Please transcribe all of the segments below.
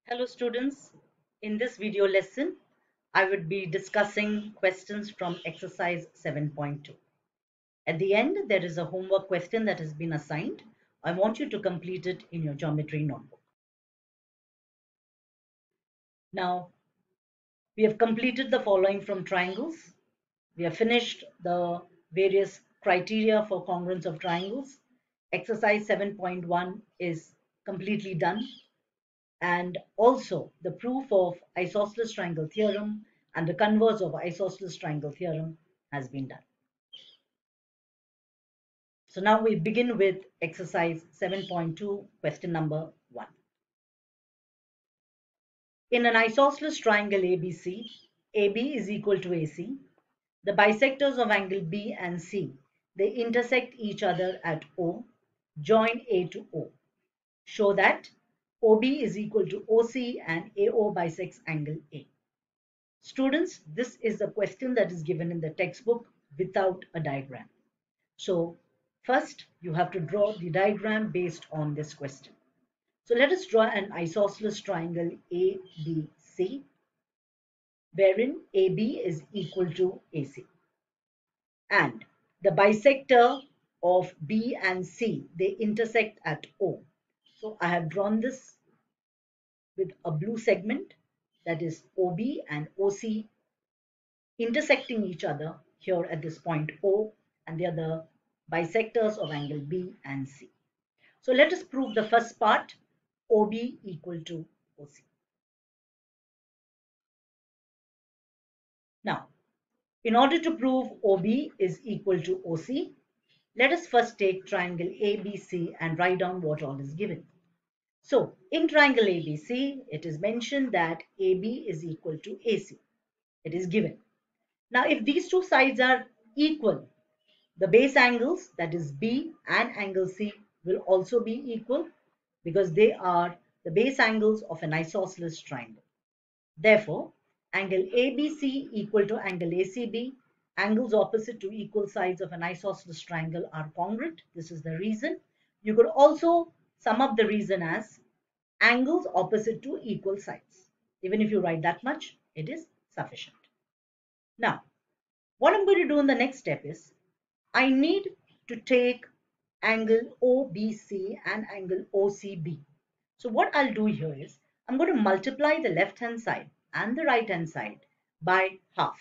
Hello students, in this video lesson, I would be discussing questions from exercise 7.2. At the end, there is a homework question that has been assigned. I want you to complete it in your geometry notebook. Now, we have completed the following from triangles. We have finished the various criteria for congruence of triangles. Exercise 7.1 is completely done. And also the proof of isosceles triangle theorem and the converse of isosceles triangle theorem has been done. So now we begin with exercise 7.2, question number 1. In an isosceles triangle ABC, AB is equal to AC, the bisectors of angle B and C, they intersect each other at O, join A to O. Show that OB is equal to OC and AO bisects angle A. Students, this is a question that is given in the textbook without a diagram. So first you have to draw the diagram based on this question. So let us draw an isosceles triangle ABC wherein AB is equal to AC. And the bisector of B and C, they intersect at O. So I have drawn this with a blue segment, that is OB and OC intersecting each other here at this point O, and they are the bisectors of angle B and C. So let us prove the first part, OB equal to OC. Now, in order to prove OB is equal to OC, let us first take triangle ABC and write down what all is given. So in triangle ABC, it is mentioned that AB is equal to AC. It is given. Now, if these two sides are equal, the base angles, that is B and angle C, will also be equal because they are the base angles of an isosceles triangle. Therefore, angle ABC equal to angle ACB, angles opposite to equal sides of an isosceles triangle are congruent. This is the reason. You could also sum up the reason as angles opposite to equal sides. Even if you write that much, it is sufficient. Now, what I'm going to do in the next step is I need to take angle OBC and angle OCB. So what I'll do here is I'm going to multiply the left hand side and the right hand side by half.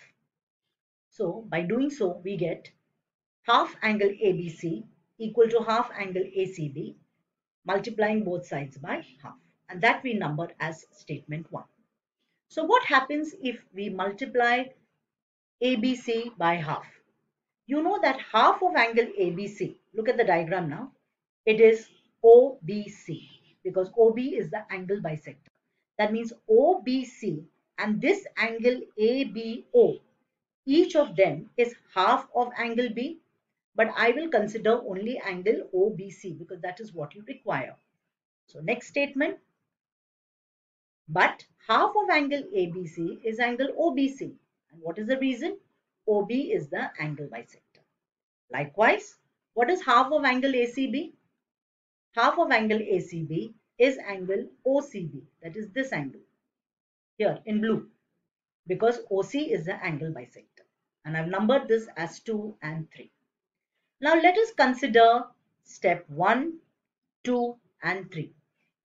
So by doing so, we get half angle ABC equal to half angle ACB, multiplying both sides by half. And that we number as statement 1. So what happens if we multiply ABC by half? You know that half of angle ABC, look at the diagram now, it is OBC because OB is the angle bisector. That means OBC and this angle ABO, each of them is half of angle B, but I will consider only angle OBC because that is what you require. So next statement, but half of angle ABC is angle OBC. And what is the reason? OB is the angle bisector. Likewise, what is half of angle ACB? Half of angle ACB is angle OCB, that is this angle here in blue, because OC is the angle bisector. And I've numbered this as 2 and 3. Now let us consider step 1, 2 and 3.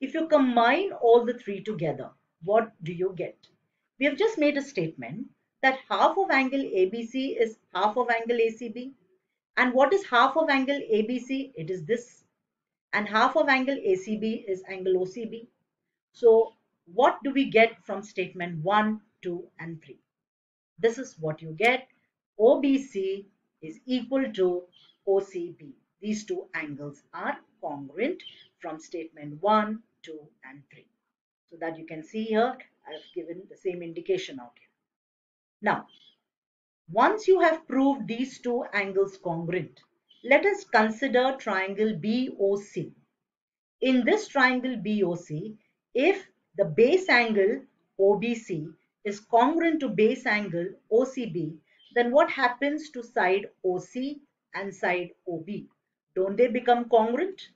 If you combine all the three together, what do you get? We have just made a statement that half of angle ABC is half of angle ACB. And what is half of angle ABC? It is this. And half of angle ACB is angle OCB. So what do we get from statement 1, 2 and 3? This is what you get. OBC is equal to OCB. These two angles are congruent from statement 1, 2 and 3. So that you can see here, I have given the same indication out here. Now, once you have proved these two angles congruent, let us consider triangle BOC. In this triangle BOC, if the base angle OBC is congruent to base angle OCB, then what happens to side OC and side OB? Don't they become congruent?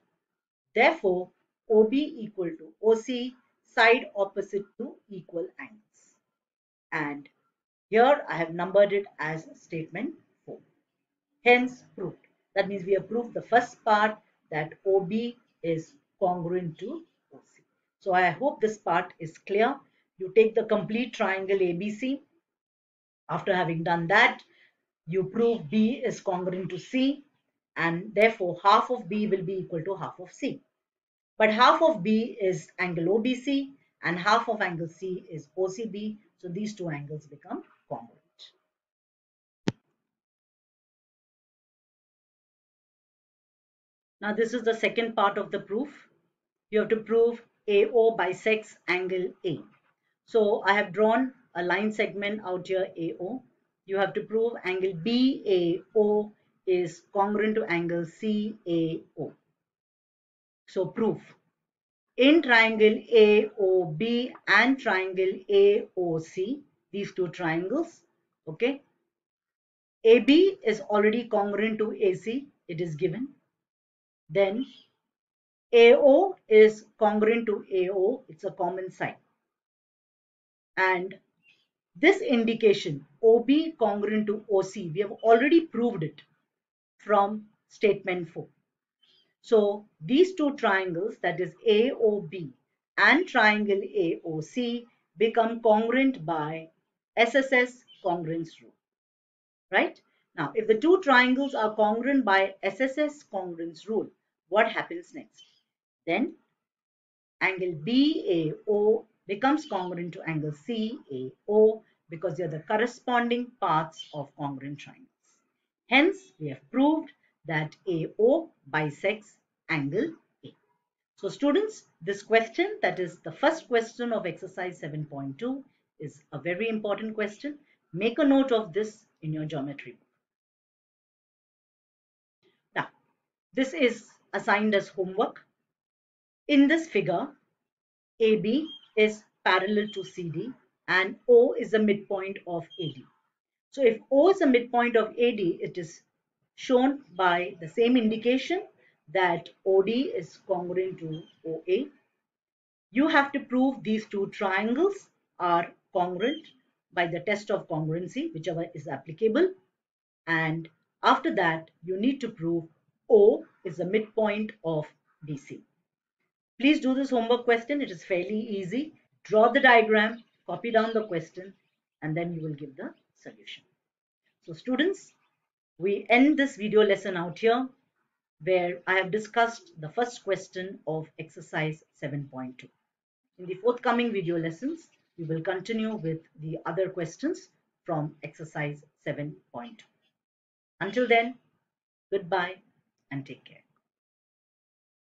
Therefore, OB equal to OC, side opposite to equal angles. And here I have numbered it as statement 4. Hence proved. That means we have proved the first part, that OB is congruent to OC. So I hope this part is clear. You take the complete triangle ABC. After having done that, you prove B is congruent to C, and therefore half of B will be equal to half of C. But half of B is angle OBC and half of angle C is OCB. So these two angles become congruent. Now this is the second part of the proof. You have to prove AO bisects angle A. So I have drawn a line segment out here AO. You have to prove angle BAO is congruent to angle CAO. So proof. In triangle AOB and triangle AOC, these two triangles, okay, AB is already congruent to AC, it is given. Then AO is congruent to AO, it's a common side. And this indication OB congruent to OC, we have already proved it from statement 4. So these two triangles, that is AOB and triangle AOC, become congruent by SSS congruence rule, right? Now, if the two triangles are congruent by SSS congruence rule, what happens next? Then angle BAO becomes congruent to angle CAO because they are the corresponding parts of congruent triangles. Hence, we have proved that AO bisects angle A. So students, this question, that is the first question of exercise 7.2, is a very important question. Make a note of this in your geometry book. Now, this is assigned as homework. In this figure, AB is parallel to CD and O is the midpoint of AD. So if O is the midpoint of AD, it is shown by the same indication that OD is congruent to OA. You have to prove these two triangles are congruent by the test of congruency, whichever is applicable. And after that, you need to prove O is the midpoint of BC. Please do this homework question. It is fairly easy. Draw the diagram, copy down the question, and then you will give the solution. So students, we end this video lesson out here where I have discussed the first question of exercise 7.2. In the forthcoming video lessons, we will continue with the other questions from exercise 7.2. Until then, goodbye and take care.